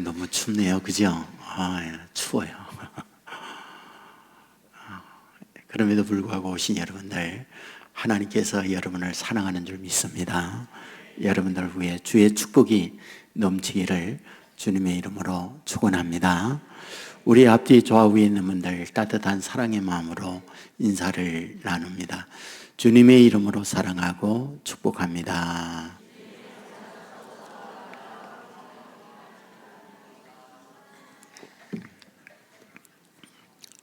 너무 춥네요. 그죠? 추워요. 그럼에도 불구하고 오신 여러분들, 하나님께서 여러분을 사랑하는 줄 믿습니다. 여러분들 위해 주의 축복이 넘치기를 주님의 이름으로 축원합니다. 우리 앞뒤 좌우에 있는 분들 따뜻한 사랑의 마음으로 인사를 나눕니다. 주님의 이름으로 사랑하고 축복합니다.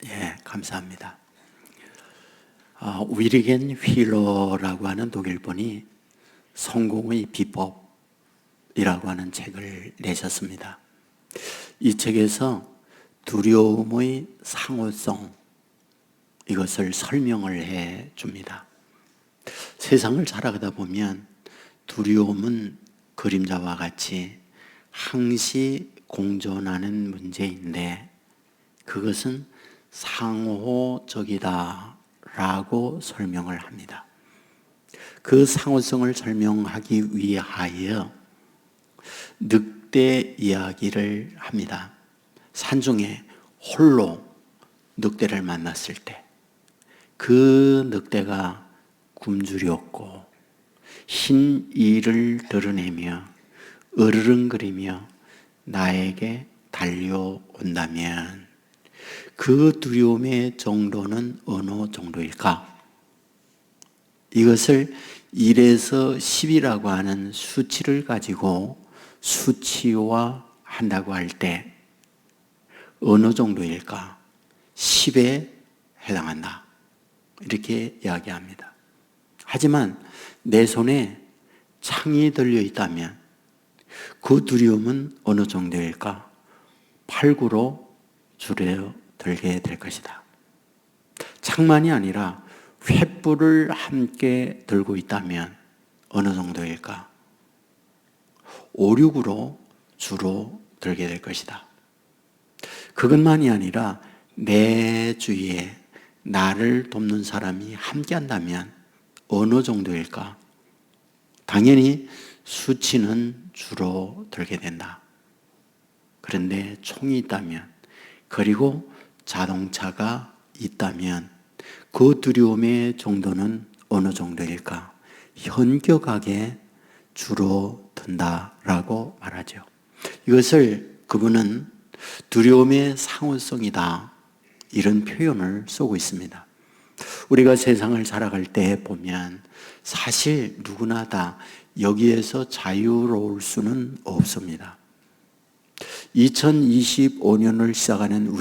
예, 감사합니다. 위리겐 휠러라고 하는 독일분이 성공의 비법이라고 하는 책을 내셨습니다. 이 책에서 두려움의 상호성, 이것을 설명을 해 줍니다. 세상을 살아가다 보면 두려움은 그림자와 같이 항시 공존하는 문제인데 그것은 상호적이다 라고 설명을 합니다. 그 상호성을 설명하기 위하여 늑대 이야기를 합니다. 산중에 홀로 늑대를 만났을 때 그 늑대가 굶주렸고 흰 이를 드러내며 으르렁거리며 나에게 달려온다면 그 두려움의 정도는 어느 정도일까? 이것을 1에서 10이라고 하는 수치를 가지고 수치화한다고 할 때 어느 정도일까? 10에 해당한다. 이렇게 이야기합니다. 하지만 내 손에 창이 들려 있다면 그 두려움은 어느 정도일까? 8, 9로 줄어들게 될 것이다. 창만이 아니라 횃불을 함께 들고 있다면 어느 정도일까? 5, 6으로 줄어들게 될 것이다. 그것만이 아니라 내 주위에 나를 돕는 사람이 함께 한다면 어느 정도일까? 당연히 수치는 줄어들게 된다. 그런데 총이 있다면, 그리고 자동차가 있다면 그 두려움의 정도는 어느 정도일까? 현격하게 줄어든다라고 말하죠. 이것을 그분은 두려움의 상호성이다, 이런 표현을 쓰고 있습니다. 우리가 세상을 살아갈 때 보면 사실 누구나 다 여기에서 자유로울 수는 없습니다. 2025년을 시작하는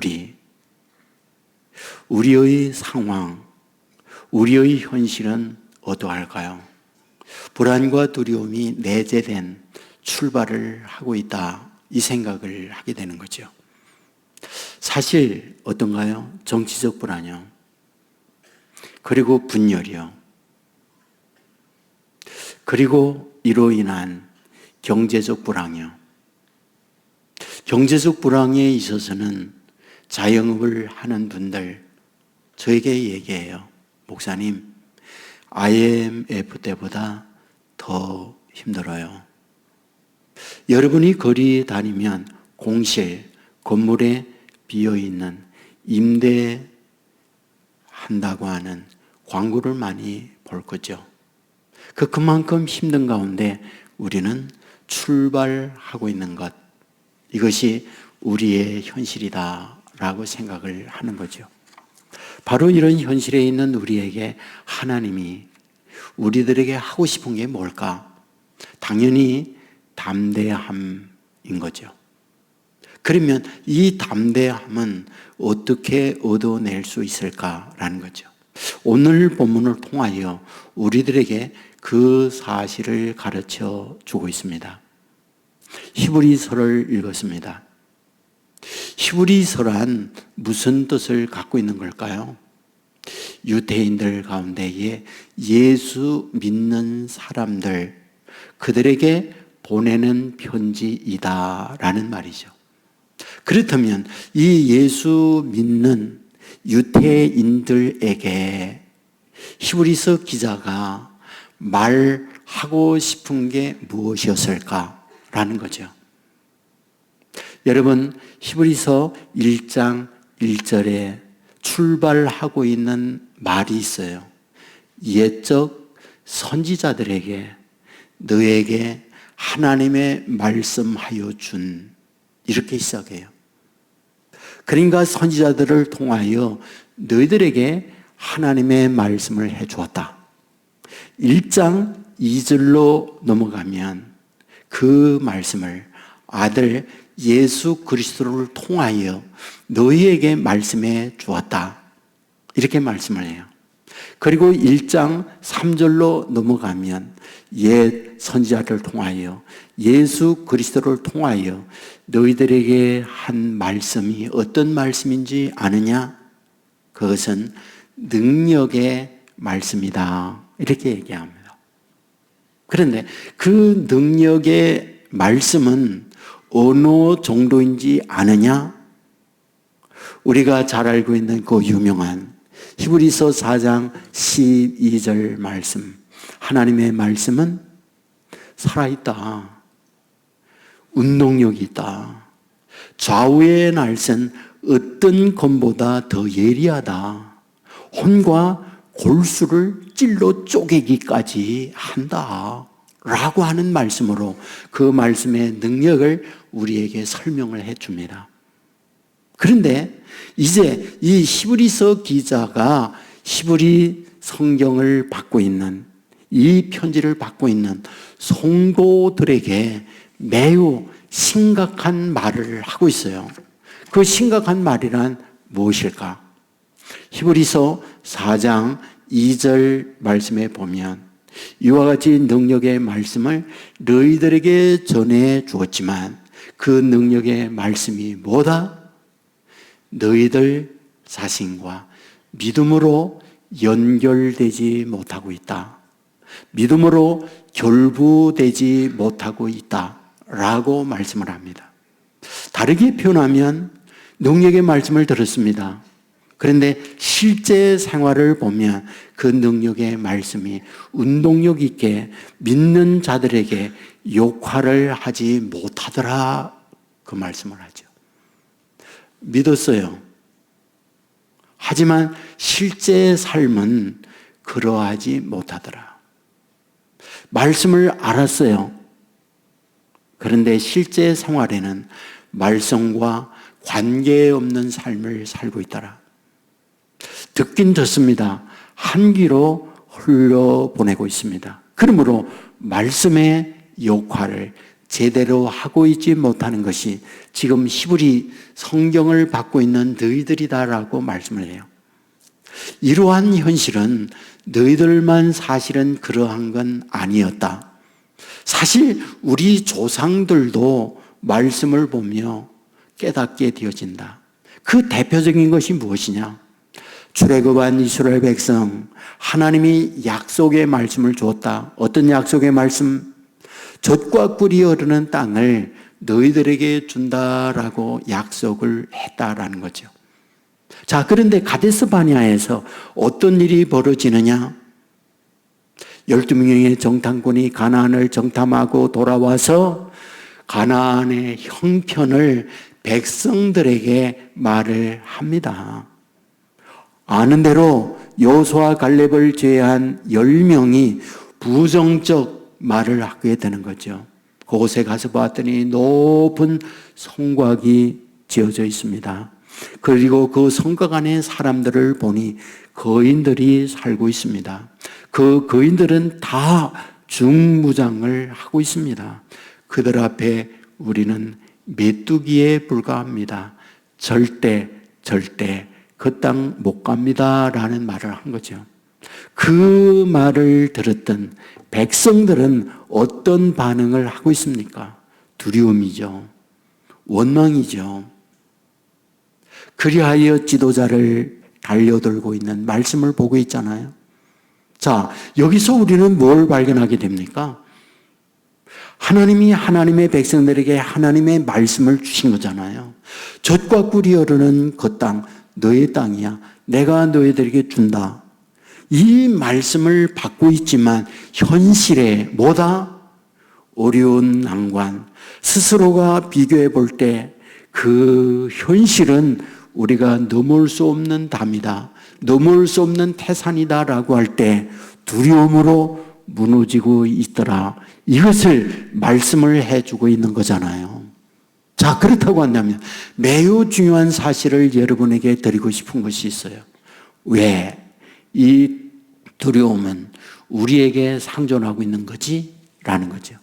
우리의 상황, 우리의 현실은 어떠할까요? 불안과 두려움이 내재된 출발을 하고 있다, 이 생각을 하게 되는 거죠. 사실 어떤가요? 정치적 불안이요. 그리고 분열이요. 그리고 이로 인한 경제적 불황이요. 경제적 불황에 있어서는 자영업을 하는 분들, 저에게 얘기해요. 목사님, IMF 때보다 더 힘들어요. 여러분이 거리에 다니면 공실, 건물에 비어있는 임대한다고 하는 광고를 많이 볼 거죠. 그만큼 힘든 가운데 우리는 출발하고 있는 것, 이것이 우리의 현실이다라고 생각을 하는 거죠. 바로 이런 현실에 있는 우리에게 하나님이 우리들에게 하고 싶은 게 뭘까? 당연히 담대함인 거죠. 그러면 이 담대함은 어떻게 얻어낼 수 있을까라는 거죠. 오늘 본문을 통하여 우리들에게 그 사실을 가르쳐 주고 있습니다. 히브리서를 읽었습니다. 히브리서란 무슨 뜻을 갖고 있는 걸까요? 유대인들 가운데에 예수 믿는 사람들, 그들에게 보내는 편지이다라는 말이죠. 그렇다면 이 예수 믿는 유대인들에게 히브리서 기자가 말하고 싶은 게 무엇이었을까라는 거죠. 여러분, 히브리서 1장 1절에 출발하고 있는 말이 있어요. 옛적 선지자들에게 너에게 하나님의 말씀하여 준, 이렇게 시작해요. 그러니까 선지자들을 통하여 너희들에게 하나님의 말씀을 해 주었다. 1장 2절로 넘어가면 그 말씀을 아들 예수 그리스도를 통하여 너희에게 말씀해 주었다. 이렇게 말씀을 해요. 그리고 1장 3절로 넘어가면 옛 선지자를 통하여 예수 그리스도를 통하여 너희들에게 한 말씀이 어떤 말씀인지 아느냐? 그것은 능력의 말씀이다. 이렇게 얘기합니다. 그런데 그 능력의 말씀은 어느 정도인지 아느냐? 우리가 잘 알고 있는 그 유명한 히브리서 4장 12절 말씀. 하나님의 말씀은 살아있다. 운동력이 있다. 좌우의 날선 어떤 검보다 더 예리하다. 혼과 골수를 찔러 쪼개기까지 한다. 라고 하는 말씀으로 그 말씀의 능력을 우리에게 설명을 해 줍니다. 그런데 이제 이 히브리서 기자가 히브리 성경을 받고 있는, 이 편지를 받고 있는 성도들에게 매우 심각한 말을 하고 있어요. 그 심각한 말이란 무엇일까? 히브리서 4장 2절 말씀에 보면 이와 같이 능력의 말씀을 너희들에게 전해 주었지만 그 능력의 말씀이 뭐다? 너희들 자신과 믿음으로 연결되지 못하고 있다. 믿음으로 결부되지 못하고 있다. 라고 말씀을 합니다. 다르게 표현하면 능력의 말씀을 들었습니다. 그런데 실제 생활을 보면 그 능력의 말씀이 운동력 있게 믿는 자들에게 역할을 하지 못하더라. 그 말씀을 하죠. 믿었어요. 하지만 실제 삶은 그러하지 못하더라. 말씀을 알았어요. 그런데 실제 생활에는 말씀과 관계없는 삶을 살고 있더라. 듣긴 듣습니다. 한 귀로 흘려보내고 있습니다. 그러므로 말씀의 역할을 제대로 하고 있지 못하는 것이 지금 히브리 성경을 받고 있는 너희들이다라고 말씀을 해요. 이러한 현실은 너희들만 사실은 그러한 건 아니었다. 사실 우리 조상들도 말씀을 보며 깨닫게 되어진다. 그 대표적인 것이 무엇이냐? 출애굽한 이스라엘 백성, 하나님이 약속의 말씀을 주었다. 어떤 약속의 말씀? 젖과 꿀이 흐르는 땅을 너희들에게 준다라고 약속을 했다라는 거죠. 자, 그런데 가데스 바네아에서 어떤 일이 벌어지느냐? 12명의 정탐꾼이 가나안을 정탐하고 돌아와서 가나안의 형편을 백성들에게 말을 합니다. 아는 대로 여호수아 갈렙을 제외한 10명이 부정적 말을 하게 되는 거죠. 그곳에 가서 봤더니 높은 성곽이 지어져 있습니다. 그리고 그 성곽 안에 사람들을 보니 거인들이 살고 있습니다. 그 거인들은 다 중무장을 하고 있습니다. 그들 앞에 우리는 메뚜기에 불과합니다. 절대 그 땅 못 갑니다 라는 말을 한 거죠. 그 말을 들었던 백성들은 어떤 반응을 하고 있습니까? 두려움이죠. 원망이죠. 그리하여 지도자를 달려들고 있는 말씀을 보고 있잖아요. 자, 여기서 우리는 뭘 발견하게 됩니까? 하나님이 하나님의 백성들에게 하나님의 말씀을 주신 거잖아요. 젖과 꿀이 흐르는 그 땅, 너의 땅이야. 내가 너희들에게 준다. 이 말씀을 받고 있지만 현실에 뭐다? 어려운 난관, 스스로가 비교해 볼 때 그 현실은 우리가 넘을 수 없는 담이다, 넘을 수 없는 태산이다라고 할 때 두려움으로 무너지고 있더라. 이것을 말씀을 해주고 있는 거잖아요. 자, 그렇다고 한다면 매우 중요한 사실을 여러분에게 드리고 싶은 것이 있어요. 왜 이 두려움은 우리에게 상존하고 있는 거지? 라는 거죠.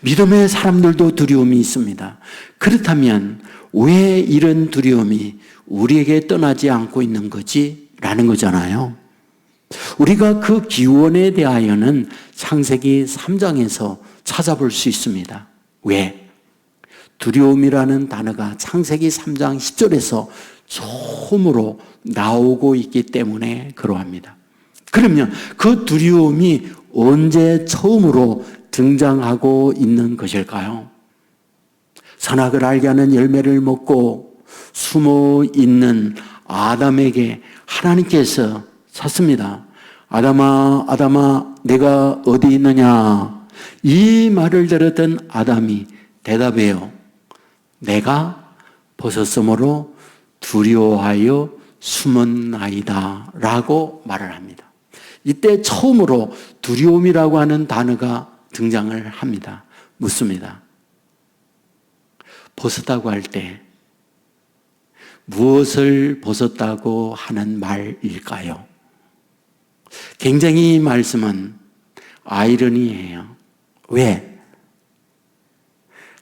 믿음의 사람들도 두려움이 있습니다. 그렇다면 왜 이런 두려움이 우리에게 떠나지 않고 있는 거지? 라는 거잖아요. 우리가 그 기원에 대하여는 창세기 3장에서 찾아볼 수 있습니다. 왜? 두려움이라는 단어가 창세기 3장 10절에서 처음으로 나오고 있기 때문에 그러합니다. 그러면 그 두려움이 언제 처음으로 등장하고 있는 것일까요? 선악을 알게 하는 열매를 먹고 숨어 있는 아담에게 하나님께서 찾습니다. 아담아, 아담아, 내가 어디 있느냐? 이 말을 들었던 아담이 대답해요. 내가 벗었으므로 두려워하여 숨었나이다 라고 말을 합니다. 이때 처음으로 두려움이라고 하는 단어가 등장을 합니다. 묻습니다. 벗었다고 할 때 무엇을 벗었다고 하는 말일까요? 굉장히 이 말씀은 아이러니해요. 왜?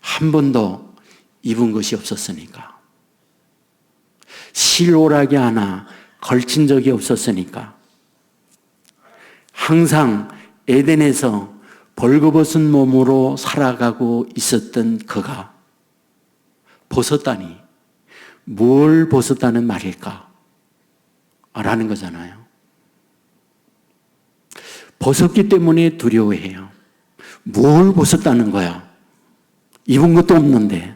한 번도 입은 것이 없었으니까. 실오라기 하나 걸친 적이 없었으니까. 항상 에덴에서 벌거벗은 몸으로 살아가고 있었던 그가 벗었다니 뭘 벗었다는 말일까? 라는 거잖아요. 벗었기 때문에 두려워해요. 뭘 벗었다는 거야? 입은 것도 없는데.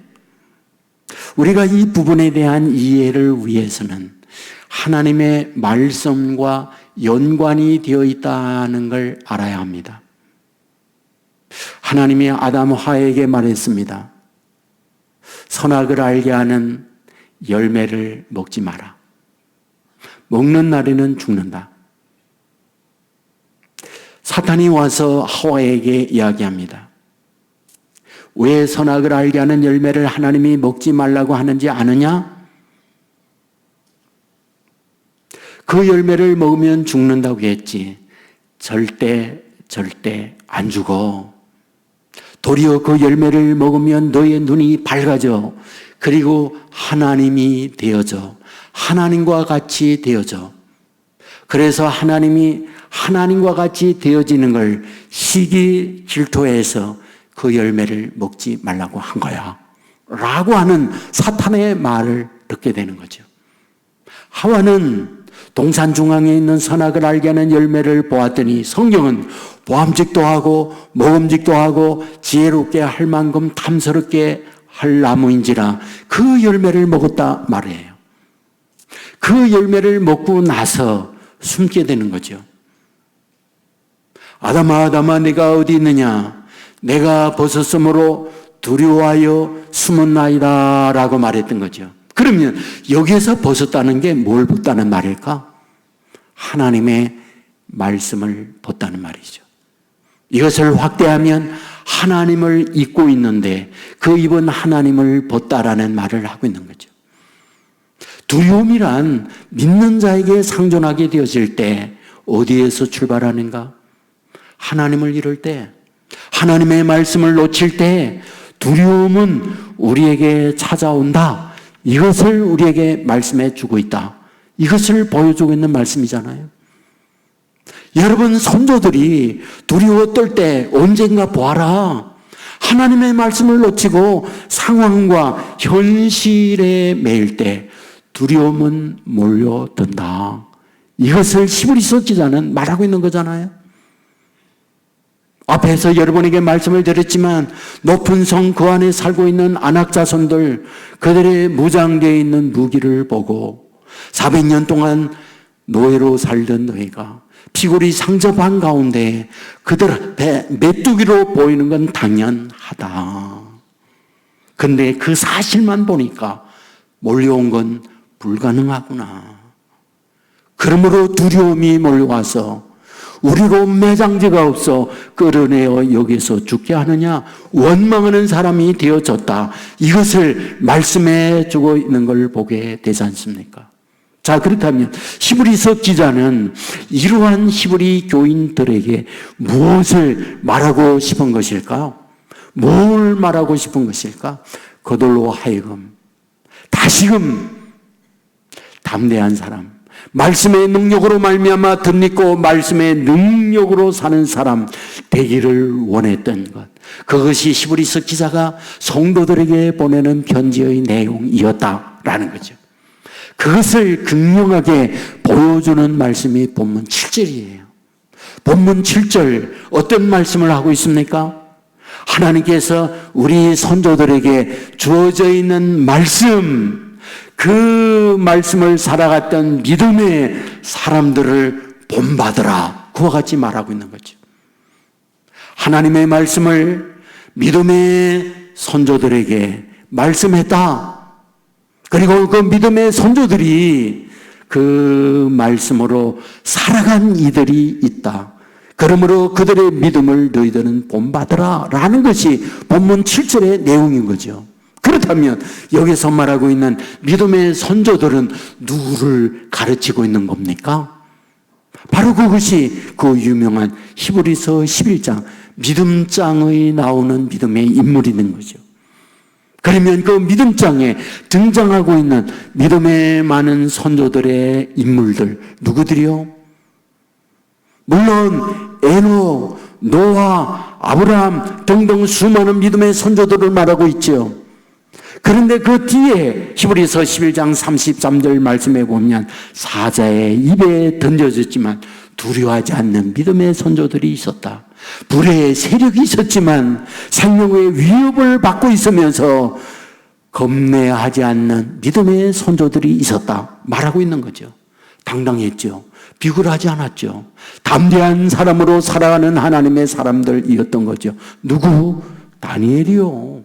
우리가 이 부분에 대한 이해를 위해서는 하나님의 말씀과 연관이 되어 있다는 걸 알아야 합니다. 하나님이 아담 하에게 말했습니다. 선악을 알게 하는 열매를 먹지 마라. 먹는 날에는 죽는다. 사탄이 와서 하와에게 이야기합니다. 왜 선악을 알게 하는 열매를 하나님이 먹지 말라고 하는지 아느냐? 그 열매를 먹으면 죽는다고 했지. 절대 안 죽어. 도리어 그 열매를 먹으면 너의 눈이 밝아져. 그리고 하나님이 되어져. 하나님과 같이 되어져. 그래서 하나님이 하나님과 같이 되어지는 걸 시기 질투해서 그 열매를 먹지 말라고 한 거야. 라고 하는 사탄의 말을 듣게 되는 거죠. 하와는 동산 중앙에 있는 선악을 알게 하는 열매를 보았더니 성경은 보암직도 하고 먹음직도 하고 지혜롭게 할 만큼 탐스럽게 할 나무인지라 그 열매를 먹었다 말이에요. 그 열매를 먹고 나서 숨게 되는 거죠. 아담아, 아담아, 내가 어디 있느냐? 내가 벗었으므로 두려워하여 숨었나이다 라고 말했던 거죠. 그러면 여기에서 벗었다는 게 뭘 벗다는 말일까? 하나님의 말씀을 벗다는 말이죠. 이것을 확대하면 하나님을 잊고 있는데 그 입은 하나님을 벗다라는 말을 하고 있는 거죠. 두려움이란 믿는 자에게 상존하게 되어질 때 어디에서 출발하는가? 하나님을 잃을 때, 하나님의 말씀을 놓칠 때 두려움은 우리에게 찾아온다. 이것을 우리에게 말씀해 주고 있다. 이것을 보여주고 있는 말씀이잖아요. 여러분 성도들이 두려워 떨 때 언젠가 보아라. 하나님의 말씀을 놓치고 상황과 현실에 매일 때 두려움은 몰려든다. 이것을 히브리서 기자는 말하고 있는 거잖아요. 앞에서 여러분에게 말씀을 드렸지만 높은 성 그 안에 살고 있는 안악 자손들 그들의 무장되어 있는 무기를 보고 400년 동안 노예로 살던 너희가 피골이 상접한 가운데 그들 앞에 메뚜기로 보이는 건 당연하다. 근데 그 사실만 보니까 몰려온 건 불가능하구나. 그러므로 두려움이 몰려와서 우리로 매장지가 없어 끌어내어 여기서 죽게 하느냐 원망하는 사람이 되어졌다. 이것을 말씀해 주고 있는 걸 보게 되지 않습니까? 자, 그렇다면 히브리서 기자는 이러한 히브리 교인들에게 무엇을 말하고 싶은 것일까? 뭘 말하고 싶은 것일까? 그들로 하여금 다시금 담대한 사람, 말씀의 능력으로 말미암아 덧입고 말씀의 능력으로 사는 사람 되기를 원했던 것, 그것이 히브리서 기자가 성도들에게 보내는 편지의 내용이었다라는 거죠. 그것을 극명하게 보여주는 말씀이 본문 7절이에요. 본문 7절 어떤 말씀을 하고 있습니까? 하나님께서 우리 선조들에게 주어져 있는 말씀, 그 말씀을 살아갔던 믿음의 사람들을 본받으라, 그와 같이 말하고 있는 거죠. 하나님의 말씀을 믿음의 선조들에게 말씀했다. 그리고 그 믿음의 선조들이 그 말씀으로 살아간 이들이 있다. 그러므로 그들의 믿음을 너희들은 본받으라 라는 것이 본문 7절의 내용인 거죠. 그렇다면 여기서 말하고 있는 믿음의 선조들은 누구를 가르치고 있는 겁니까? 바로 그것이 그 유명한 히브리서 11장 믿음장의 나오는 믿음의 인물이 있는 거죠. 그러면 그 믿음장에 등장하고 있는 믿음의 많은 선조들의 인물들 누구들이요? 물론 에녹, 노아, 아브라함 등등 수많은 믿음의 선조들을 말하고 있죠. 그런데 그 뒤에 히브리서 11장 33절 말씀에 보면 사자의 입에 던져졌지만 두려워하지 않는 믿음의 선조들이 있었다. 불의 세력이 있었지만 생명의 위협을 받고 있으면서 겁내하지 않는 믿음의 선조들이 있었다 말하고 있는 거죠. 당당했죠. 비굴하지 않았죠. 담대한 사람으로 살아가는 하나님의 사람들이었던 거죠. 누구? 다니엘이요.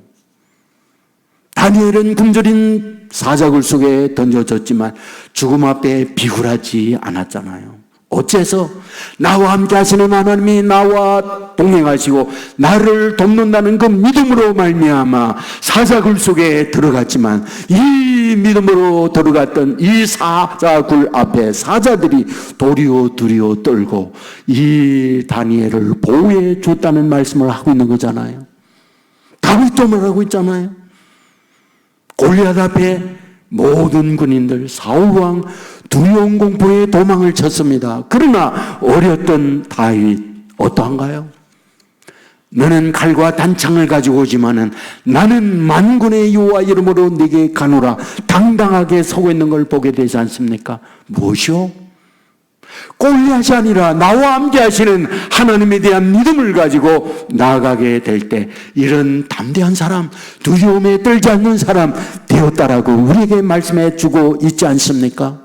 다니엘은 굶주린 사자굴 속에 던져졌지만 죽음 앞에 비굴하지 않았잖아요. 어째서? 나와 함께 하시는 하나님이 나와 동행하시고 나를 돕는다는 그 믿음으로 말미암아 사자굴 속에 들어갔지만 이 믿음으로 들어갔던 이 사자굴 앞에 사자들이 도리어 두리어 떨고 이 다니엘을 보호해 줬다는 말씀을 하고 있는 거잖아요. 다윗도 말하고 있잖아요. 골리앗 앞에 모든 군인들 사울왕 두려운 공포에 도망을 쳤습니다. 그러나 어렸던 다윗 어떠한가요? 너는 칼과 단창을 가지고 오지만은 나는 만군의 여호와 이름으로 네게 가노라 당당하게 서고 있는 걸 보게 되지 않습니까? 무엇이요? 골리앗이 아니라 나와 함께 하시는 하나님에 대한 믿음을 가지고 나아가게 될 때 이런 담대한 사람, 두려움에 떨지 않는 사람 되었다라고 우리에게 말씀해 주고 있지 않습니까?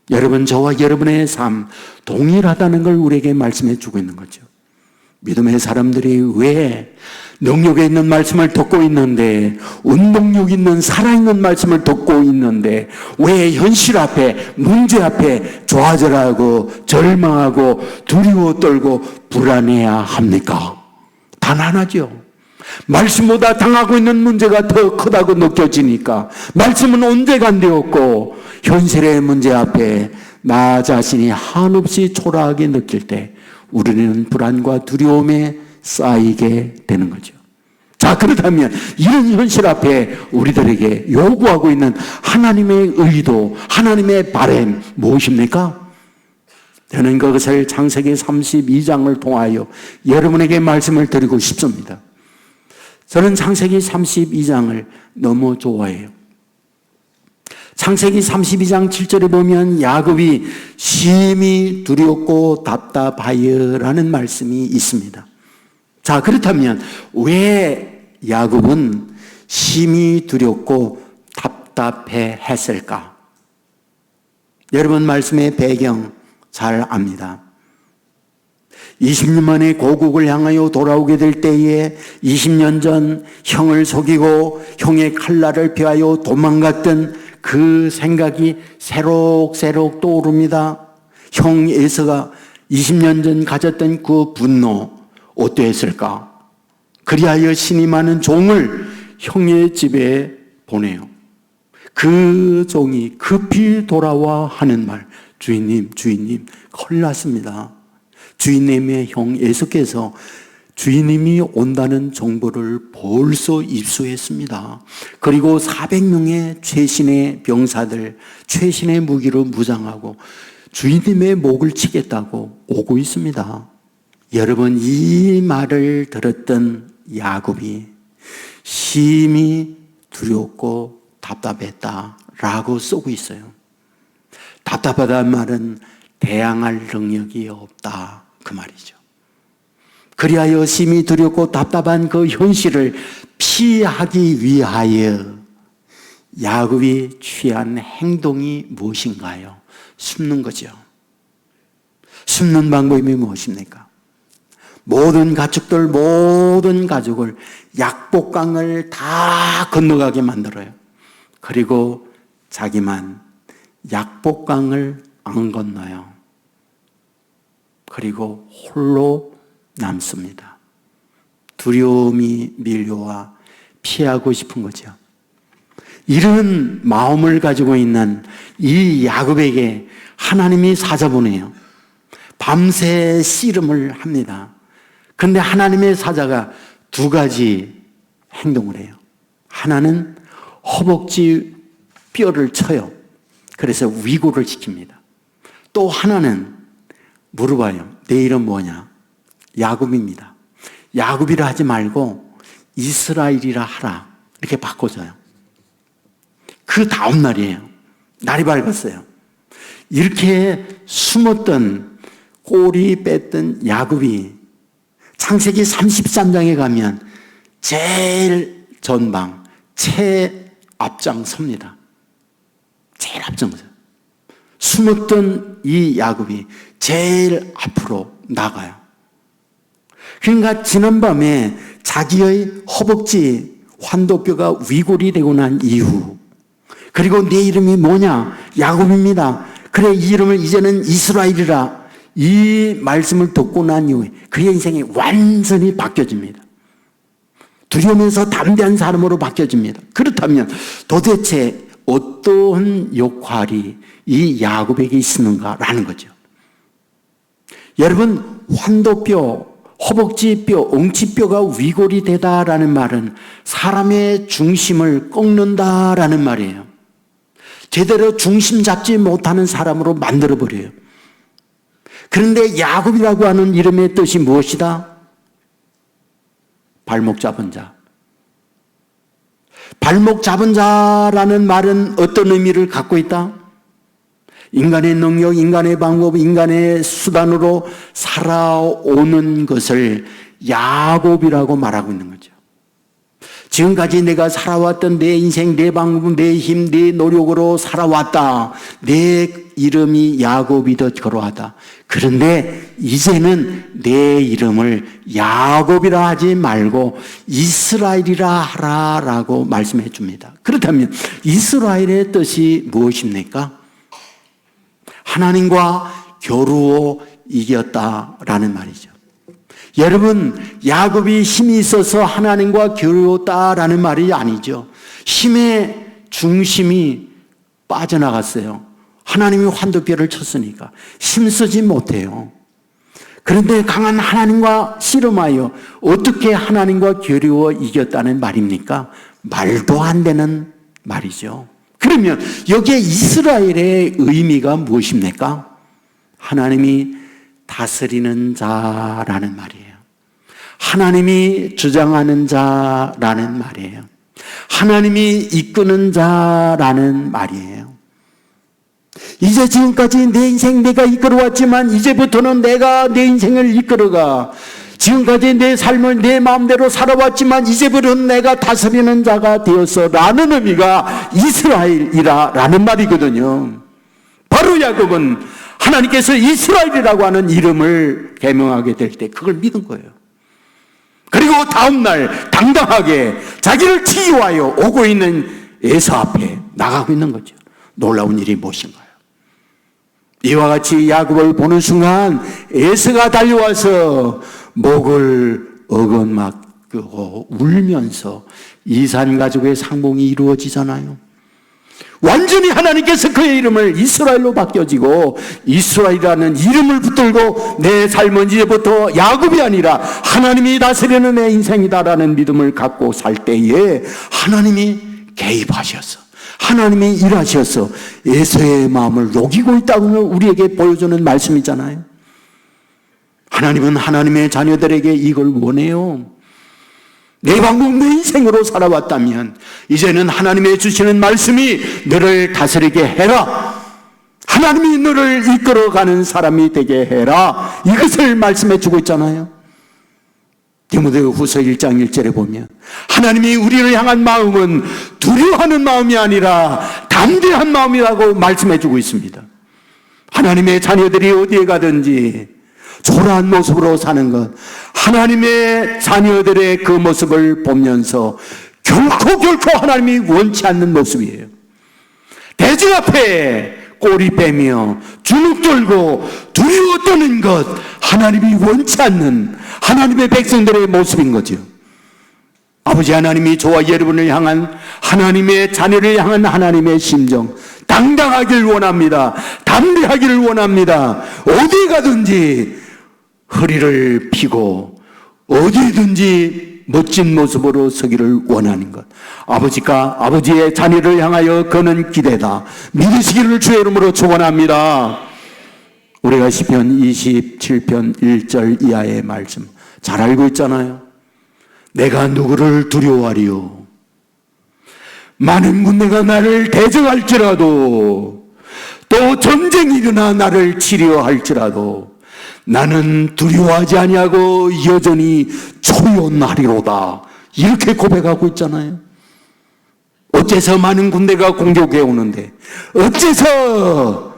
여러분, 저와 여러분의 삶 동일하다는 걸 우리에게 말씀해 주고 있는 거죠. 믿음의 사람들이 왜 능력에 있는 말씀을 듣고 있는데, 운동력 있는 살아있는 말씀을 듣고 있는데 왜 현실 앞에, 문제 앞에 좌절하고 절망하고 두려워 떨고 불안해야 합니까? 단 하나죠. 말씀보다 당하고 있는 문제가 더 크다고 느껴지니까 말씀은 언제가 안 되었고 현실의 문제 앞에 나 자신이 한없이 초라하게 느낄 때 우리는 불안과 두려움에 쌓이게 되는 거죠. 자, 그렇다면 이런 현실 앞에 우리들에게 요구하고 있는 하나님의 의도, 하나님의 바람 무엇입니까? 저는 그것을 창세기 32장을 통하여 여러분에게 말씀을 드리고 싶습니다. 저는 창세기 32장을 너무 좋아해요. 창세기 32장 7절에 보면 야곱이 심히 두렵고 답답하여라는 말씀이 있습니다. 자, 그렇다면 왜 야곱은 심히 두렵고 답답해 했을까? 여러분 말씀의 배경 잘 압니다. 20년 만에 고국을 향하여 돌아오게 될 때에 20년 전 형을 속이고 형의 칼날을 피하여 도망갔던 그 생각이 새록새록 떠오릅니다. 형 에서가 20년 전 가졌던 그 분노 어떠했을까? 그리하여 신이 많은 종을 형의 집에 보내요. 그 종이 급히 돌아와 하는 말, 주인님 큰일 났습니다. 주인님의 형 에서께서 주인님이 온다는 정보를 벌써 입수했습니다. 그리고 400명의 최신의 병사들, 최신의 무기로 무장하고 주인님의 목을 치겠다고 오고 있습니다. 여러분, 이 말을 들었던 야곱이 심히 두렵고 답답했다라고 쓰고 있어요. 답답하다는 말은 대항할 능력이 없다, 그 말이죠. 그리하여 심히 두렵고 답답한 그 현실을 피하기 위하여 야곱이 취한 행동이 무엇인가요? 숨는 거죠. 숨는 방법이 무엇입니까? 모든 가족을 약복강을 다 건너가게 만들어요. 그리고 자기만 약복강을 안 건너요. 그리고 홀로 남습니다. 두려움이 밀려와 피하고 싶은 거죠. 이런 마음을 가지고 있는 이 야곱에게 하나님이 사자 보내요. 밤새 씨름을 합니다. 그런데 하나님의 사자가 두 가지 행동을 해요. 하나는 허벅지 뼈를 쳐요. 그래서 위고를 시킵니다. 또 하나는 물어봐요. 내 이름 뭐냐? 야곱입니다. 야곱이라 하지 말고 이스라엘이라 하라. 이렇게 바꿔줘요. 그 다음 날이에요. 날이 밝았어요. 이렇게 숨었던 꼬리 뺐던 야곱이 창세기 33장에 가면 제일 전방, 앞장 섭니다. 제일 앞장서요. 숨었던 이 야곱이 제일 앞으로 나가요. 그러니까 지난밤에 자기의 허벅지 환도뼈가 위골이 되고 난 이후, 그리고 내 이름이 뭐냐? 야곱입니다. 그래, 이 이름을 이제는 이스라엘이라, 이 말씀을 듣고 난 이후에 그의 인생이 완전히 바뀌어집니다. 두려우면서 담대한 사람으로 바뀌어집니다. 그렇다면 도대체 어떤 역할이 이 야곱에게 있었는가라는 거죠. 여러분, 환도뼈, 허벅지뼈, 엉치뼈가 위골이 되다라는 말은 사람의 중심을 꺾는다라는 말이에요. 제대로 중심 잡지 못하는 사람으로 만들어버려요. 그런데 야곱이라고 하는 이름의 뜻이 무엇이다? 발목 잡은 자. 발목 잡은 자라는 말은 어떤 의미를 갖고 있다? 인간의 능력, 인간의 방법, 인간의 수단으로 살아오는 것을 야곱이라고 말하고 있는 거죠. 지금까지 내가 살아왔던 내 인생, 내 방법, 내 힘, 내 노력으로 살아왔다. 내 이름이 야곱이더 그러하다. 그런데 이제는 내 이름을 야곱이라 하지 말고 이스라엘이라 하라라고 말씀해 줍니다. 그렇다면 이스라엘의 뜻이 무엇입니까? 하나님과 겨루어 이겼다라는 말이죠. 여러분, 야곱이 힘이 있어서 하나님과 겨루었다라는 말이 아니죠. 힘의 중심이 빠져나갔어요. 하나님이 환도뼈를 쳤으니까 힘쓰지 못해요. 그런데 강한 하나님과 씨름하여 어떻게 하나님과 겨루어 이겼다는 말입니까? 말도 안 되는 말이죠. 그러면 여기에 이스라엘의 의미가 무엇입니까? 하나님이 다스리는 자라는 말이에요. 하나님이 주장하는 자라는 말이에요. 하나님이 이끄는 자라는 말이에요. 이제 지금까지 내 인생 내가 이끌어왔지만 이제부터는 내가 내 인생을 이끌어가. 지금까지 내 삶을 내 마음대로 살아왔지만 이제부터는 내가 다스리는 자가 되어서 라는 의미가 이스라엘이라 라는 말이거든요. 바로 야곱은 하나님께서 이스라엘이라고 하는 이름을 개명하게 될 때 그걸 믿은 거예요. 그리고 다음날 당당하게 자기를 치기 위하여 오고 있는 에서 앞에 나가고 있는 거죠. 놀라운 일이 무엇인가요? 이와 같이 야곱을 보는 순간 에서가 달려와서 목을 어긋맞고 울면서 이산 가족의 상봉이 이루어지잖아요. 완전히 하나님께서 그의 이름을 이스라엘로 바뀌어지고 이스라엘이라는 이름을 붙들고 내 삶은 이제부터 야곱이 아니라 하나님이 다스리는 내 인생이다라는 믿음을 갖고 살 때에 하나님이 개입하셔서 하나님이 일하셔서 에서의 마음을 녹이고 있다고 우리에게 보여주는 말씀이잖아요. 하나님은 하나님의 자녀들에게 이걸 원해요. 내 방법 내 인생으로 살아왔다면 이제는 하나님의 주시는 말씀이 너를 다스리게 해라. 하나님이 너를 이끌어가는 사람이 되게 해라. 이것을 말씀해 주고 있잖아요. 디모데후서 1장 1절에 보면 하나님이 우리를 향한 마음은 두려워하는 마음이 아니라 담대한 마음이라고 말씀해 주고 있습니다. 하나님의 자녀들이 어디에 가든지 초라한 모습으로 사는 것, 하나님의 자녀들의 그 모습을 보면서 결코 하나님이 원치 않는 모습이에요. 대중 앞에 꼬리 빼며 주눅 들고 두려워 떠는 것, 하나님이 원치 않는 하나님의 백성들의 모습인 거죠. 아버지 하나님이 저와 여러분을 향한 하나님의 자녀를 향한 하나님의 심정, 당당하길 원합니다. 담대하기를 원합니다. 어디 가든지 허리를 펴고 어디든지 멋진 모습으로 서기를 원하는 것. 아버지가 아버지의 자녀를 향하여 거는 기대다. 믿으시기를 주의 이름으로 축원합니다. 우리가 시편 27편 1절 이하의 말씀 잘 알고 있잖아요. 내가 누구를 두려워하리요? 많은 군대가 나를 대적할지라도 또 전쟁이 일어나 나를 치료할지라도 나는 두려워하지 아니하고 여전히 초연하리로다. 이렇게 고백하고 있잖아요. 어째서 많은 군대가 공격해 오는데, 어째서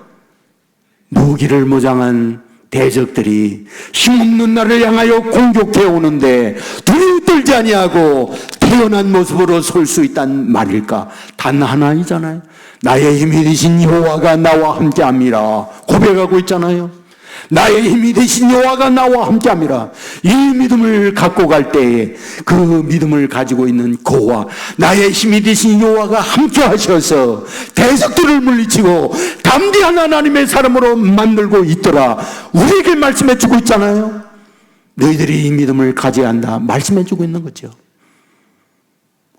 무기를 무장한 대적들이 힘없는 나를 향하여 공격해 오는데 두려워 떨지 아니하고 태어난 모습으로 설 수 있단 말일까? 단 하나이잖아요. 나의 힘이 되신 여호와가 나와 함께함이라 고백하고 있잖아요. 나의 힘이 되신 여호와가 나와 함께함이라. 이 믿음을 갖고 갈 때에 그 믿음을 가지고 있는 그와 나의 힘이 되신 여호와가 함께하셔서 대적들을 물리치고 담대한 하나님의 사람으로 만들고 있더라. 우리에게 말씀해 주고 있잖아요. 너희들이 이 믿음을 가져야 한다 말씀해 주고 있는 거죠.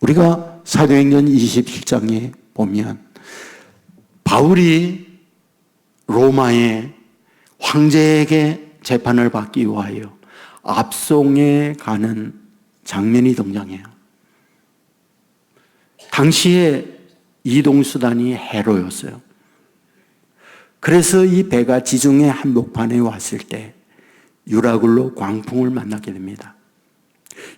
우리가 사도행전 27장에 보면 바울이 로마의 황제에게 재판을 받기 위하여 압송에 가는 장면이 등장해요. 당시에 이동수단이 해로였어요. 그래서 이 배가 지중해 한복판에 왔을 때 유라굴로 광풍을 만나게 됩니다.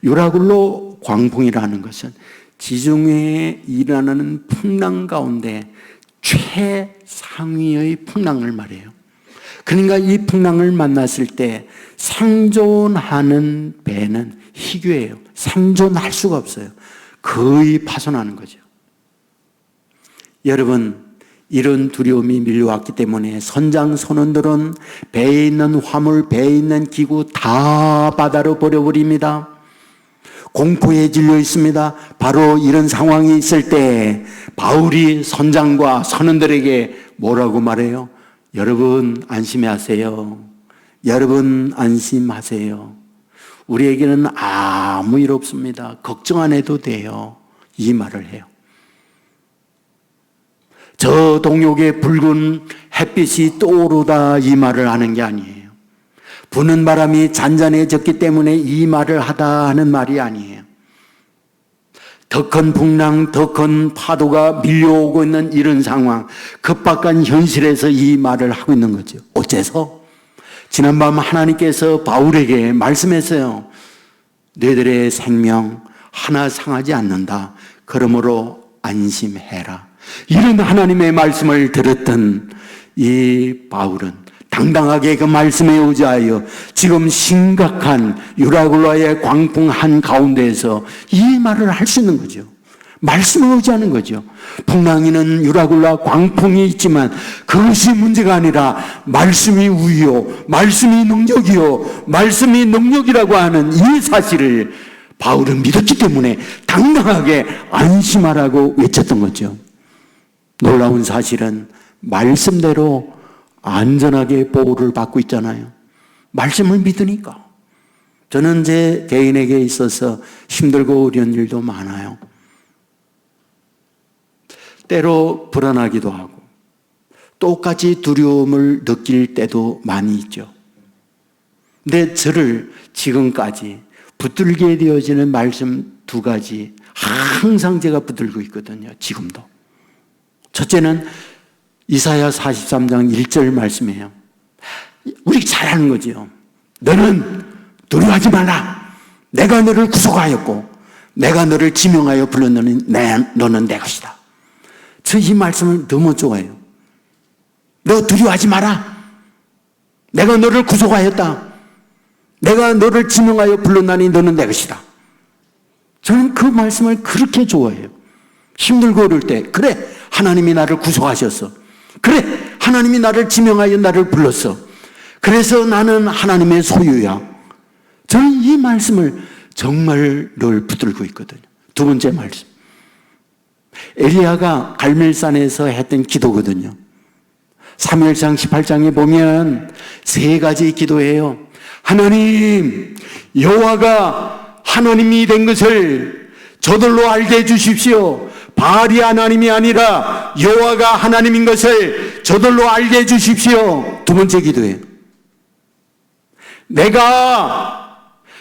유라굴로 광풍이라는 것은 지중해에 일어나는 풍랑 가운데 최상위의 풍랑을 말해요. 그러니까 이 풍랑을 만났을 때 생존하는 배는 희귀해요. 생존할 수가 없어요. 거의 파손하는 거죠. 여러분, 이런 두려움이 밀려왔기 때문에 선장 선원들은 배에 있는 화물, 배에 있는 기구 다 바다로 버려버립니다. 공포에 질려 있습니다. 바로 이런 상황이 있을 때 바울이 선장과 선원들에게 뭐라고 말해요? 여러분 안심하세요. 여러분 안심하세요. 우리에게는 아무 일 없습니다. 걱정 안 해도 돼요. 이 말을 해요. 저 동역의 붉은 햇빛이 떠오르다 이 말을 하는 게 아니에요. 부는 바람이 잔잔해졌기 때문에 이 말을 하다 하는 말이 아니에요. 더 큰 풍랑, 더 큰 파도가 밀려오고 있는 이런 상황, 급박한 현실에서 이 말을 하고 있는 거죠. 어째서? 지난밤 하나님께서 바울에게 말씀했어요. 너희들의 생명 하나 상하지 않는다. 그러므로 안심해라. 이런 하나님의 말씀을 들었던 이 바울은 당당하게 그 말씀에 의지하여 지금 심각한 유라굴라의 광풍 한가운데에서 이 말을 할 수 있는 거죠. 말씀을 의지하는 거죠. 풍랑이는 유라굴라 광풍이 있지만 그것이 문제가 아니라 말씀이 우위요, 말씀이 능력이요, 말씀이 능력이라고 하는 이 사실을 바울은 믿었기 때문에 당당하게 안심하라고 외쳤던 거죠. 놀라운 사실은 말씀대로 안전하게 보호를 받고 있잖아요. 말씀을 믿으니까. 저는 제 개인에게 있어서 힘들고 어려운 일도 많아요. 때로 불안하기도 하고 똑같이 두려움을 느낄 때도 많이 있죠. 근데 저를 지금까지 붙들게 되어지는 말씀 두 가지 항상 제가 붙들고 있거든요. 지금도. 첫째는 이사야 43장 1절 말씀이에요. 우리 잘 아는 거죠. 너는 두려워하지 말라. 내가 너를 구속하였고 내가 너를 지명하여 불렀노니 너는 내 것이다. 저 이 말씀을 너무 좋아해요. 너 두려워하지 마라. 내가 너를 구속하였다. 내가 너를 지명하여 불렀나니 너는 내 것이다. 저는 그 말씀을 그렇게 좋아해요. 힘들고 어려울 때 그래 하나님이 나를 구속하셨어. 그래 하나님이 나를 지명하여 나를 불렀어. 그래서 나는 하나님의 소유야. 저는 이 말씀을 정말 늘 붙들고 있거든요. 두 번째 말씀. 엘리야가 갈멜산에서 했던 기도거든요. 사무엘상 18장에 보면 세 가지 기도해요. 하나님, 여호와가 하나님이 된 것을 저들로 알게 해주십시오. 바알이 하나님이 아니라 여호와가 하나님인 것을 저들로 알게 해주십시오. 두 번째 기도예요. 내가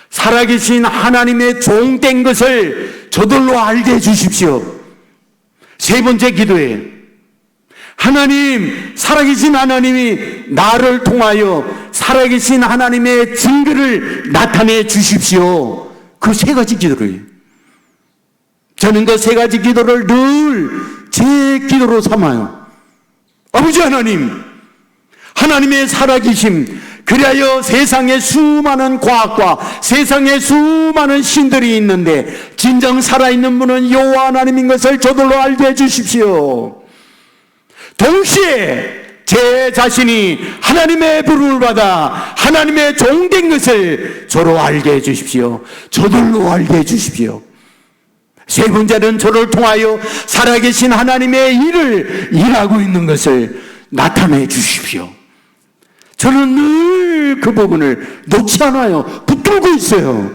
살아계신 하나님의 종 된 것을 저들로 알게 해주십시오. 세 번째 기도예요. 하나님, 살아계신 하나님이 나를 통하여 살아계신 하나님의 증거를 나타내 주십시오. 그 세 가지 기도를 해요. 저는 그 세 가지 기도를 늘 제 기도로 삼아요. 아버지 하나님, 하나님의 살아계심, 그리하여 세상에 수많은 과학과 세상에 수많은 신들이 있는데 진정 살아있는 분은 여호와 하나님인 것을 저들로 알게 해주십시오. 동시에 제 자신이 하나님의 부름을 받아 하나님의 종된 것을 저로 알게 해주십시오. 저들로 알게 해주십시오. 세 번째는 저를 통하여 살아계신 하나님의 일을 일하고 있는 것을 나타내 주십시오. 저는 늘 그 부분을 놓지 않아요. 붙들고 있어요.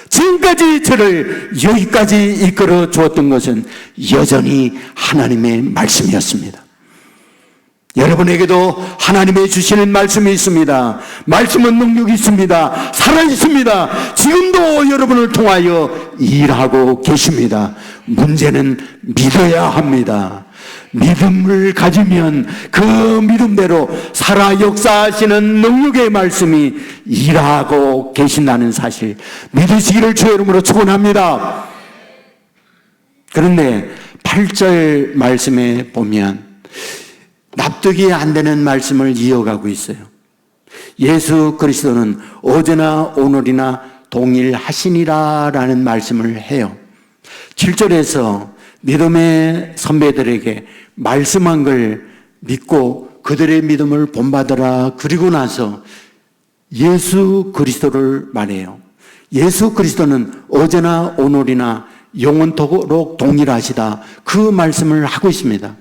지금까지 저를 여기까지 이끌어 주었던 것은 여전히 하나님의 말씀이었습니다. 여러분에게도 하나님의 주시는 말씀이 있습니다. 말씀은 능력이 있습니다. 살아있습니다. 지금도 여러분을 통하여 일하고 계십니다. 문제는 믿어야 합니다. 믿음을 가지면 그 믿음대로 살아 역사하시는 능력의 말씀이 일하고 계신다는 사실 믿으시기를 주의 이름으로 축원합니다. 그런데 8절 말씀에 보면 납득이 안 되는 말씀을 이어가고 있어요. 예수 그리스도는 어제나 오늘이나 동일하시니라 라는 말씀을 해요. 7절에서 믿음의 선배들에게 말씀한 걸 믿고 그들의 믿음을 본받으라 그리고 나서 예수 그리스도를 말해요. 예수 그리스도는 어제나 오늘이나 영원토록 동일하시다 그 말씀을 하고 있습니다.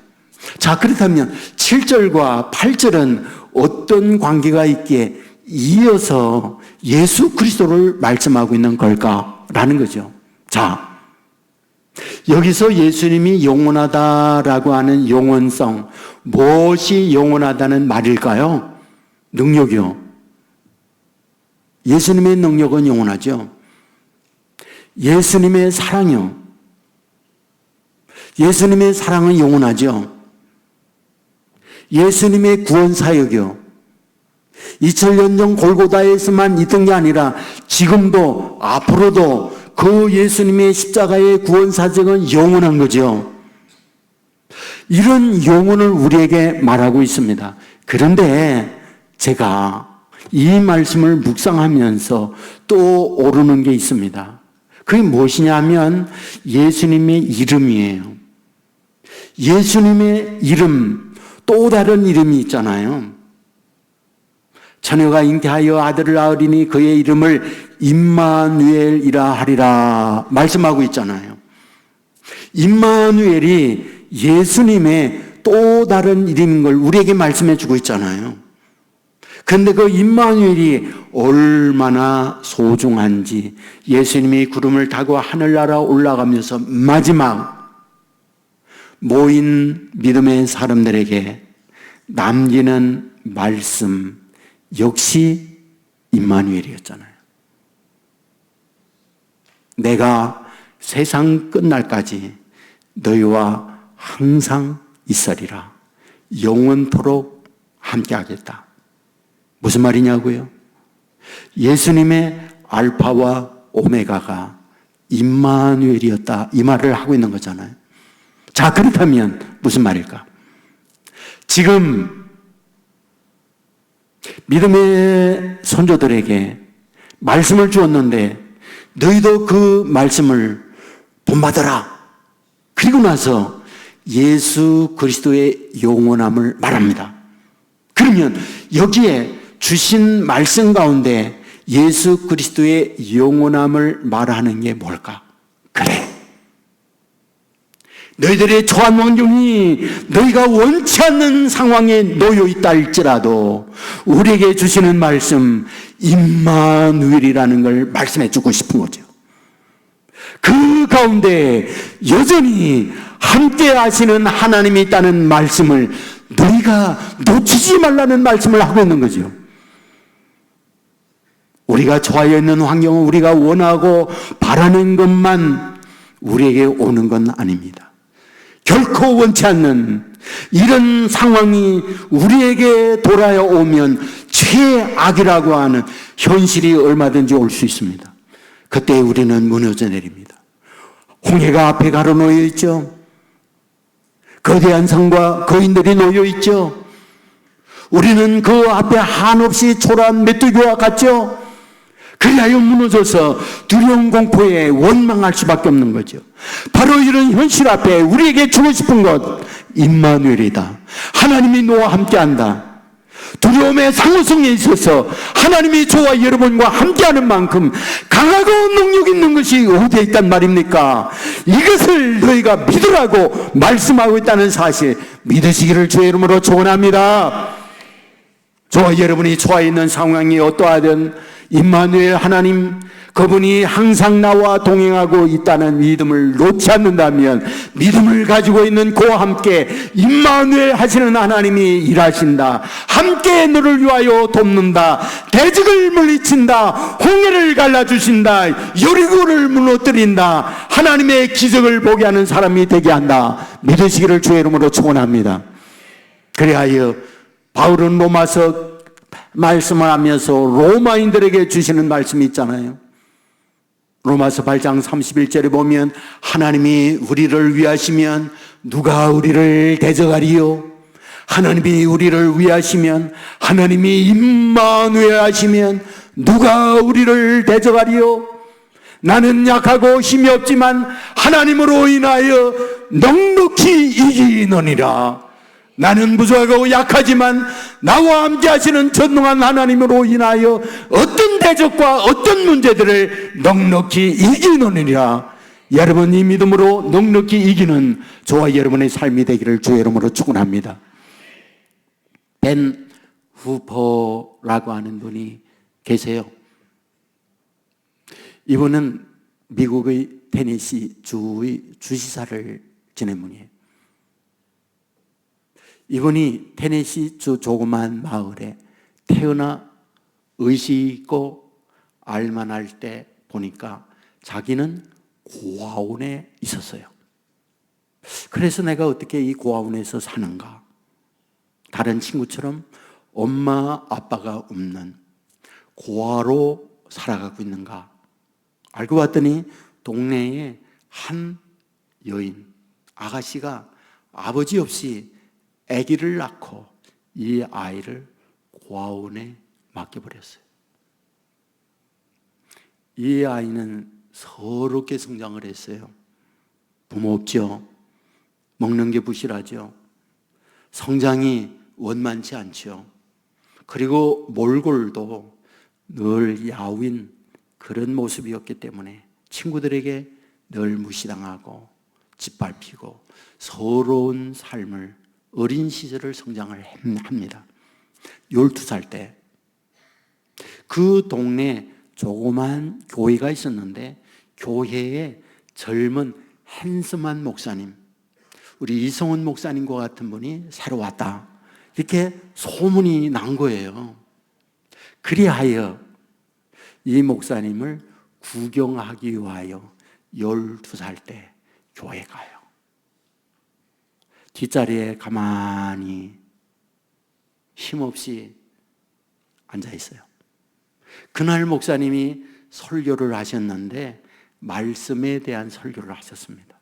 자, 그렇다면 7절과 8절은 어떤 관계가 있기에 이어서 예수 그리스도를 말씀하고 있는 걸까라는 거죠. 자, 여기서 예수님이 영원하다라고 하는 영원성, 무엇이 영원하다는 말일까요? 능력이요. 예수님의 능력은 영원하죠. 예수님의 사랑이요. 예수님의 사랑은 영원하죠. 예수님의 구원 사역이요. 2000년 전 골고다에서만 있던 게 아니라 지금도 앞으로도 그 예수님의 십자가의 구원 사역은 영원한 거죠. 이런 영혼을 우리에게 말하고 있습니다. 그런데 제가 이 말씀을 묵상하면서 또 오르는 게 있습니다. 그게 무엇이냐면 예수님의 이름이에요. 예수님의 이름, 또 다른 이름이 있잖아요. 처녀가 잉태하여 아들을 낳으리니 그의 이름을 임마누엘이라 하리라 말씀하고 있잖아요. 임마누엘이 예수님의 또 다른 이름인 걸 우리에게 말씀해 주고 있잖아요. 그런데 그 임마누엘이 얼마나 소중한지 예수님이 구름을 타고 하늘나라 올라가면서 마지막 모인 믿음의 사람들에게 남기는 말씀 역시 임마누엘이었잖아요. 내가 세상 끝날까지 너희와 항상 있으리라. 영원토록 함께하겠다. 무슨 말이냐고요? 예수님의 알파와 오메가가 임마누엘이었다. 이 말을 하고 있는 거잖아요. 자, 그렇다면 무슨 말일까? 지금 믿음의 선조들에게 말씀을 주었는데 너희도 그 말씀을 본받아라. 그리고 나서 예수 그리스도의 영원함을 말합니다. 그러면 여기에 주신 말씀 가운데 예수 그리스도의 영원함을 말하는 게 뭘까? 그래, 너희들의 처한 환경이 너희가 원치 않는 상황에 놓여 있다 할지라도 우리에게 주시는 말씀 임마누엘이라는 걸 말씀해 주고 싶은 거죠. 그 가운데 여전히 함께 하시는 하나님이 있다는 말씀을 너희가 놓치지 말라는 말씀을 하고 있는 거죠. 우리가 처해 있는 환경은 우리가 원하고 바라는 것만 우리에게 오는 건 아닙니다. 결코 원치 않는 이런 상황이 우리에게 돌아오면 최악이라고 하는 현실이 얼마든지 올 수 있습니다. 그때 우리는 무너져 내립니다. 홍해가 앞에 가로놓여 있죠. 거대한 성과 거인들이 놓여 있죠. 우리는 그 앞에 한없이 초라한 메뚜기와 같죠. 그리하여 무너져서 두려운 공포에 원망할 수밖에 없는 거죠. 바로 이런 현실 앞에 우리에게 주고 싶은 것 임마누엘이다. 하나님이 너와 함께한다. 두려움의 상호성에 있어서 하나님이 저와 여러분과 함께하는 만큼 강하고 능력 있는 것이 어디에 있단 말입니까? 이것을 너희가 믿으라고 말씀하고 있다는 사실 믿으시기를 주의 이름으로 축원합니다. 저와 여러분이 처해 있는 상황이 어떠하든 임마누엘 하나님, 그분이 항상 나와 동행하고 있다는 믿음을 놓지 않는다면 믿음을 가지고 있는 그와 함께 임마누엘 하시는 하나님이 일하신다. 함께 너를 위하여 돕는다. 대적을 물리친다. 홍해를 갈라주신다. 여리고를 무너뜨린다. 하나님의 기적을 보게 하는 사람이 되게 한다. 믿으시기를 주의 이름으로 축원합니다. 그리하여 바울은 로마서 말씀을 하면서 로마인들에게 주시는 말씀이 있잖아요. 로마서 8장 31절에 보면 하나님이 우리를 위하시면 누가 우리를 대적하리요? 하나님이 우리를 위하시면, 하나님이 임마누엘 하시면 누가 우리를 대적하리요? 나는 약하고 힘이 없지만 하나님으로 인하여 넉넉히 이기느니라. 나는 부족하고 약하지만 나와 함께 하시는 전능한 하나님으로 인하여 어떤 대적과 어떤 문제들을 넉넉히 이기느니라. 여러분, 이 믿음으로 넉넉히 이기는 저와 여러분의 삶이 되기를 주의 이름으로 축원합니다. 벤 후퍼라고 하는 분이 계세요. 이분은 미국의 테네시 주의 주지사를 지낸 분이에요. 이분이 테네시 주 조그만 마을에 태어나 의식 있고 알만할 때 보니까 자기는 고아원에 있었어요. 그래서 내가 어떻게 이 고아원에서 사는가? 다른 친구처럼 엄마 아빠가 없는 고아로 살아가고 있는가? 알고 봤더니 동네에 한 여인, 아가씨가 아버지 없이 아기를 낳고 이 아이를 소아원에 맡겨버렸어요. 이 아이는 서럽게 성장을 했어요. 부모 없죠. 먹는 게 부실하죠. 성장이 원만치 않죠. 그리고 몰골도 늘 야윈 그런 모습이었기 때문에 친구들에게 늘 무시당하고 짓밟히고 서러운 삶을 어린 시절을 성장을 합니다. 12살 때 그 동네 조그만 교회가 있었는데 교회에 젊은 핸섬한 목사님, 우리 이성훈 목사님과 같은 분이 새로 왔다, 이렇게 소문이 난 거예요. 그리하여 이 목사님을 구경하기 위하여 12살 때 교회 가요. 뒷자리에 가만히 힘없이 앉아 있어요. 그날 목사님이 설교를 하셨는데 말씀에 대한 설교를 하셨습니다.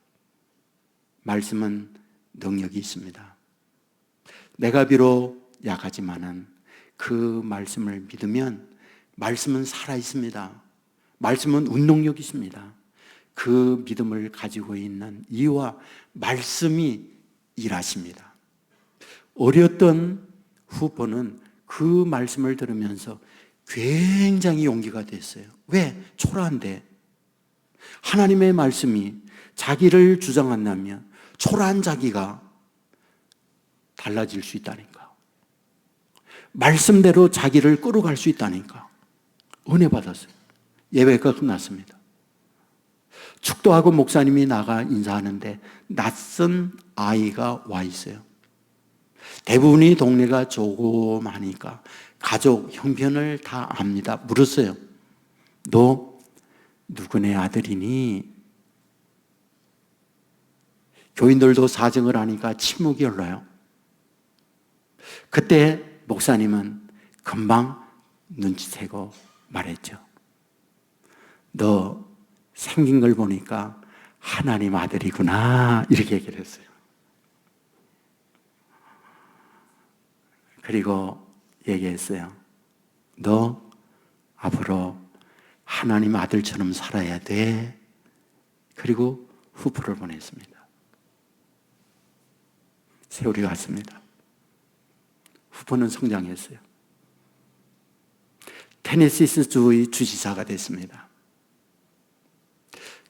말씀은 능력이 있습니다. 내가 비록 약하지만은 그 말씀을 믿으면 말씀은 살아 있습니다. 말씀은 운동력이 있습니다. 그 믿음을 가지고 있는 이와 말씀이 일하십니다. 어렸던 후보는 그 말씀을 들으면서 굉장히 용기가 됐어요. 왜? 초라한데. 하나님의 말씀이 자기를 주장한다면 초라한 자기가 달라질 수 있다니까. 말씀대로 자기를 끌어갈 수 있다니까. 은혜 받았어요. 예배가 끝났습니다. 축도하고 목사님이 나가 인사하는데 낯선 아이가 와 있어요. 대부분이 동네가 조그마하니까 가족, 형편을 다 압니다. 물었어요. 너 누구네 아들이니? 교인들도 사정을 하니까 침묵이 흘러요. 그때 목사님은 금방 눈치채고 말했죠. 너 생긴 걸 보니까 하나님 아들이구나, 이렇게 얘기를 했어요. 그리고 얘기했어요. 너 앞으로 하나님 아들처럼 살아야 돼. 그리고 후보를 보냈습니다. 세월이 갔습니다. 후보는 성장했어요. 테네시스주의 주지사가 됐습니다.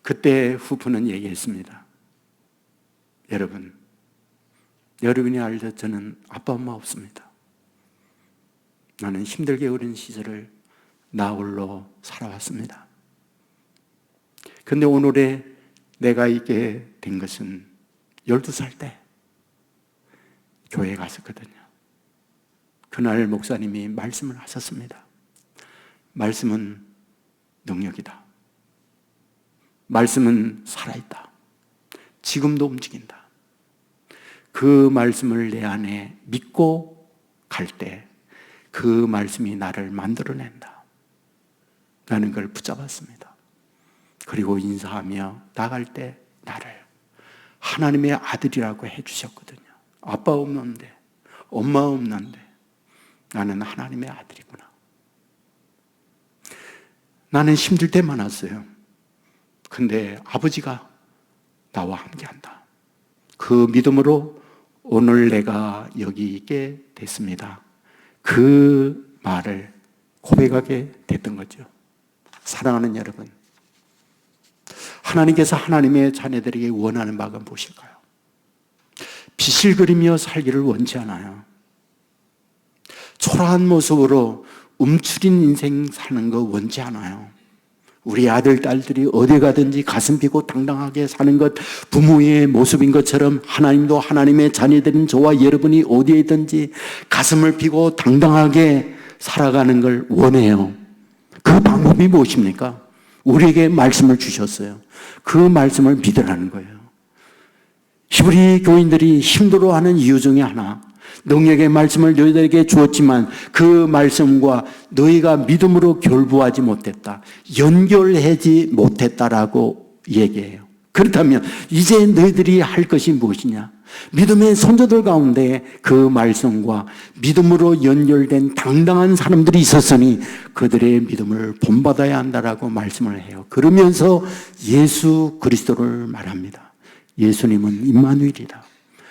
그때 후보는 얘기했습니다. 여러분이 알듯 저는 아빠 엄마 없습니다. 나는 힘들게 어린 시절을 나 홀로 살아왔습니다. 그런데 오늘에 내가 있게 된 것은 12살 때 교회에 갔었거든요. 그날 목사님이 말씀을 하셨습니다. 말씀은 능력이다. 말씀은 살아있다. 지금도 움직인다. 그 말씀을 내 안에 믿고 갈 때 그 말씀이 나를 만들어낸다. 나는 그걸 붙잡았습니다. 그리고 인사하며 나갈 때 나를 하나님의 아들이라고 해주셨거든요. 아빠 없는데, 엄마 없는데 나는 하나님의 아들이구나. 나는 힘들 때 많았어요. 근데 아버지가 나와 함께한다. 그 믿음으로 오늘 내가 여기 있게 됐습니다. 그 말을 고백하게 됐던 거죠. 사랑하는 여러분, 하나님께서 하나님의 자녀들에게 원하는 바가 무엇일까요? 빛을 그리며 살기를 원치 않아요. 초라한 모습으로 움츠린 인생 사는 거 원치 않아요. 우리 아들, 딸들이 어디 가든지 가슴 피고 당당하게 사는 것 부모의 모습인 것처럼 하나님도 하나님의 자녀들인 저와 여러분이 어디에 있든지 가슴을 피고 당당하게 살아가는 걸 원해요. 그 방법이 무엇입니까? 우리에게 말씀을 주셨어요. 그 말씀을 믿으라는 거예요. 히브리 교인들이 힘들어하는 이유 중에 하나, 능력의 말씀을 너희들에게 주었지만 그 말씀과 너희가 믿음으로 결부하지 못했다, 연결하지 못했다라고 얘기해요. 그렇다면 이제 너희들이 할 것이 무엇이냐? 믿음의 선조들 가운데 그 말씀과 믿음으로 연결된 당당한 사람들이 있었으니 그들의 믿음을 본받아야 한다라고 말씀을 해요. 그러면서 예수 그리스도를 말합니다. 예수님은 임마누엘이다.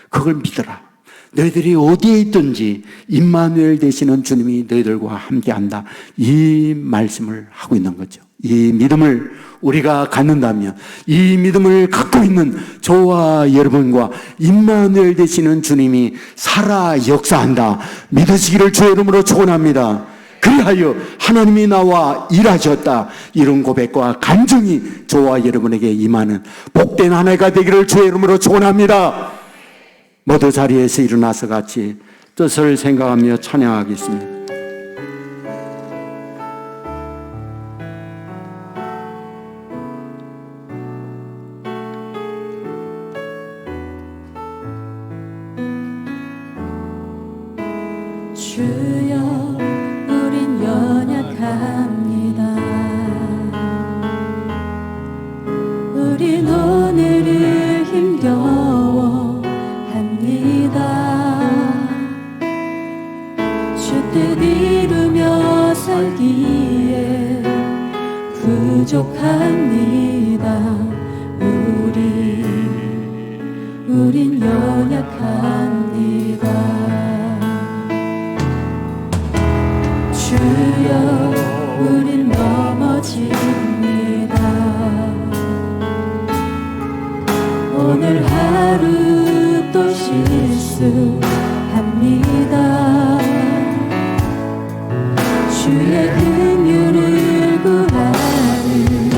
그걸 믿어라. 너희들이 어디에 있든지 임마누엘 되시는 주님이 너희들과 함께한다. 이 말씀을 하고 있는 거죠. 이 믿음을 우리가 갖는다면, 이 믿음을 갖고 있는 저와 여러분과 임마누엘 되시는 주님이 살아 역사한다. 믿으시기를 주의 이름으로 축원합니다. 그리하여 하나님이 나와 일하셨다. 이런 고백과 간증이 저와 여러분에게 임하는 복된 한 해가 되기를 주의 이름으로 축원합니다. 모두 자리에서 일어나서 같이 뜻을 생각하며 찬양하겠습니다. 주여 우린 연약합니다. 우린 오늘을 힘겨워합니다. 주 뜻 이루며 살기에 부족합니다. 우린 연약합니다. 주여 우린 넘어집니다. 오늘 하루 또 실수합니다. 주의 긍휼을 구하는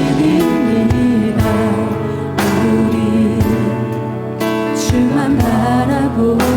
죄인입니다. 우리 주만 바라봅니다.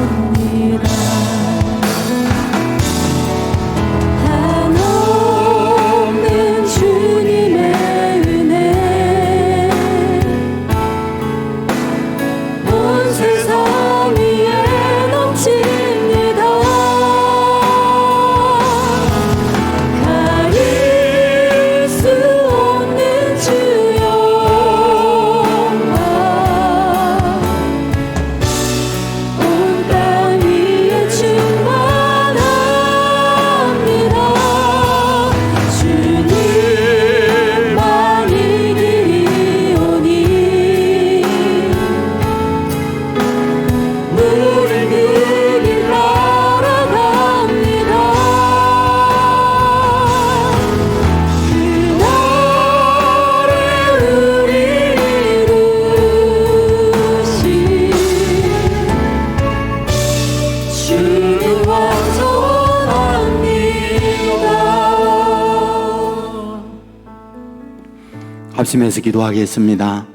합심해서 기도하겠습니다.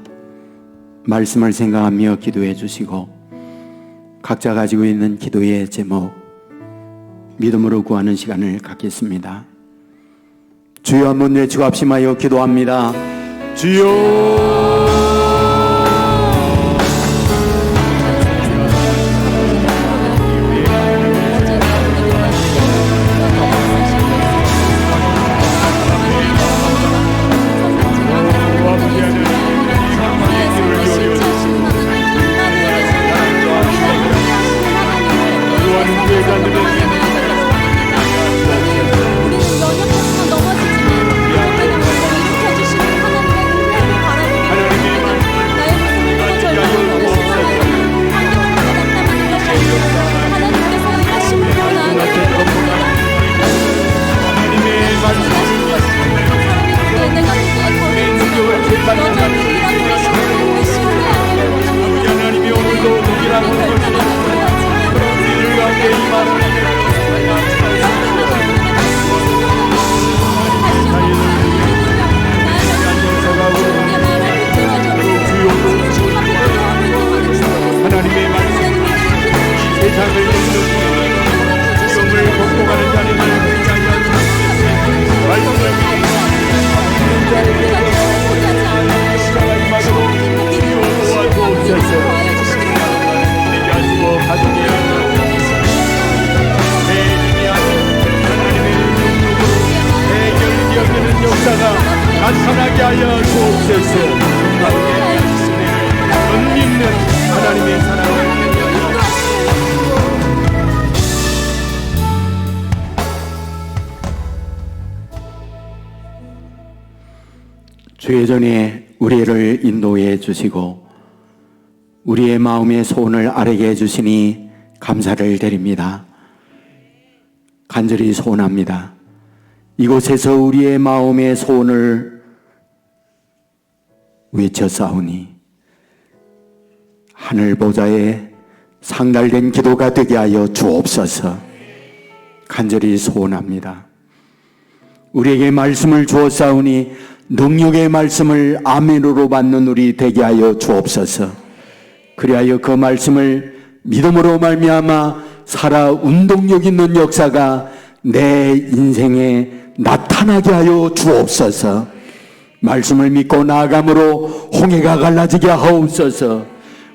말씀을 생각하며 기도해 주시고 각자 가지고 있는 기도의 제목 믿음으로 구하는 시간을 갖겠습니다. 주여 한번 외치고 합심하여 기도합니다. 주여 주의 전에 우리를 인도해 주시고 우리의 마음의 소원을 아뢰게 해주시니 감사를 드립니다. 간절히 소원합니다. 이곳에서 우리의 마음의 소원을 외쳐싸우니 하늘 보좌에 상달된 기도가 되게 하여 주옵소서. 간절히 소원합니다. 우리에게 말씀을 주었사오니 능력의 말씀을 아멘으로 받는 우리 되게 하여 주옵소서. 그리하여 그 말씀을 믿음으로 말미암아 살아 운동력 있는 역사가 내 인생에 나타나게 하여 주옵소서. 말씀을 믿고 나아감으로 홍해가 갈라지게 하옵소서.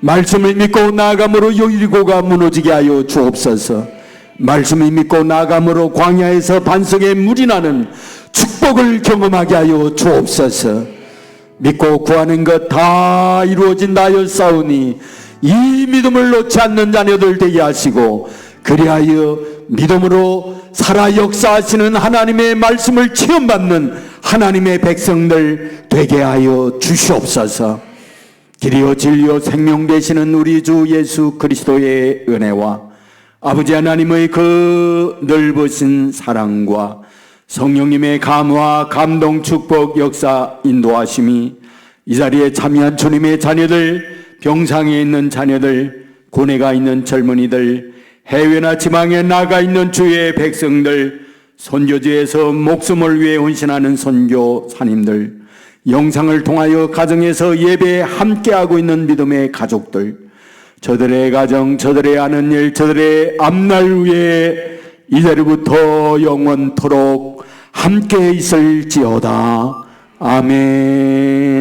말씀을 믿고 나아감으로 여리고가 무너지게 하여 주옵소서. 말씀을 믿고 나아감으로 광야에서 반석에 물이 나는 축복을 경험하게 하여 주옵소서. 믿고 구하는 것 다 이루어진다 하였사오니 이 믿음을 놓지 않는 자녀들 되게 하시고 그리하여 믿음으로 살아 역사하시는 하나님의 말씀을 체험받는 하나님의 백성들 되게 하여 주시옵소서. 길이요 진리요 생명 되시는 우리 주 예수 그리스도의 은혜와 아버지 하나님의 그 넓으신 사랑과 성령님의 감화 감동 축복 역사 인도하심이 이 자리에 참여한 주님의 자녀들, 병상에 있는 자녀들, 고뇌가 있는 젊은이들, 해외나 지방에 나가 있는 주의 백성들, 선교지에서 목숨을 위해 헌신하는 선교사님들, 영상을 통하여 가정에서 예배에 함께하고 있는 믿음의 가족들, 저들의 가정, 저들의 아는 일, 저들의 앞날 위에 이제부터 영원토록 함께 있을지어다. 아멘.